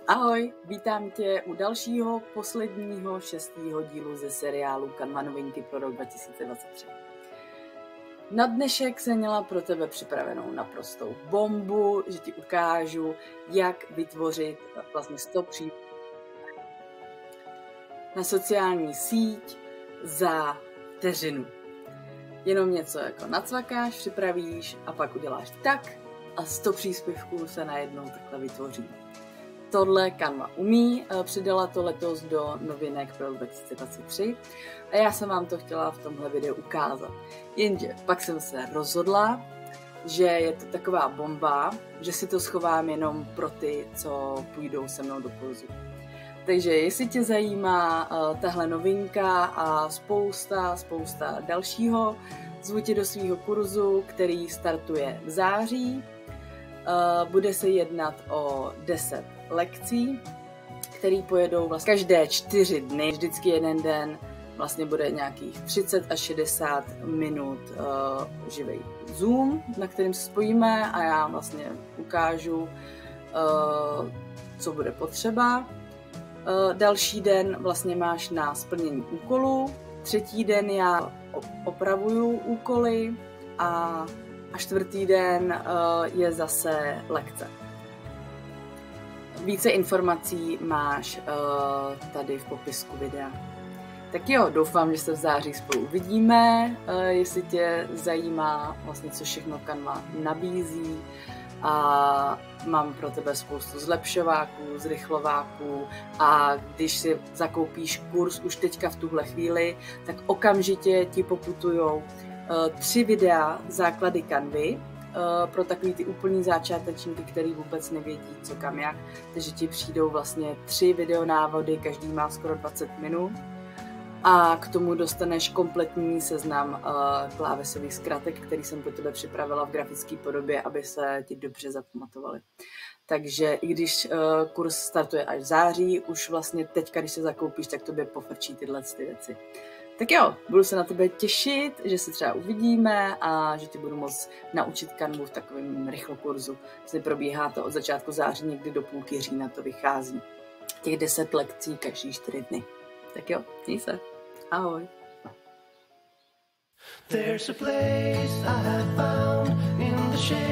Ahoj, vítám tě u dalšího, posledního 6. dílu ze seriálu Canva novinky pro rok 2023. Na dnešek jsem měla pro tebe připravenou naprostou bombu, že ti ukážu, jak vytvořit vlastně 100 příspěvků na sociální síť za vteřinu. Jenom něco jako nacvakáš, připravíš a pak uděláš tak a 100 příspěvků se najednou takhle vytvoří. Tohle Canva umí, přidala to letos do novinek pro 2023 a já jsem vám to chtěla v tomhle videu ukázat. Jenže pak jsem se rozhodla, že je to taková bomba, že si to schovám jenom pro ty, co půjdou se mnou do kurzu. Takže jestli tě zajímá tahle novinka a spousta dalšího, zvu tě do svého kurzu, který startuje v září. Bude se jednat o 10 lekcí, které pojedou vlastně každé 4 dny, vždycky jeden den vlastně bude nějakých 30 až 60 minut živý Zoom, na kterým se spojíme a já vlastně ukážu, co bude potřeba. Další den vlastně máš na splnění úkolů, třetí den já opravuju úkoly a 4. den je zase lekce. Více informací máš tady v popisku videa. Tak jo, doufám, že se v září spolu uvidíme, jestli tě zajímá vlastně, co všechno Canva nabízí. A mám pro tebe spoustu zlepšováků, zrychlováků a když si zakoupíš kurz už teďka v tuhle chvíli, tak okamžitě ti poputujou 3 videa základy Canvy pro takový ty úplný začátečníky, který vůbec nevědí, co kam jak. Takže ti přijdou vlastně 3 videonávody, každý má skoro 20 minut. A k tomu dostaneš kompletní seznam klávesových zkratek, který jsem pro tebe připravila v grafické podobě, aby se ti dobře zapamatovaly. Takže i když kurz startuje až v září, už vlastně teďka, když se zakoupíš, tak tobě pofrčí tyhle věci. Tak jo, budu se na tebe těšit, že se třeba uvidíme a že ti budu moct naučit Canvu v takovém rychlokurzu. Vlastně probíhá to od začátku září, někdy do půlky října to vychází. Těch 10 lekcí každý 4 dny. Tak jo, měj se. Ahoj. There's a place I have found in the shade.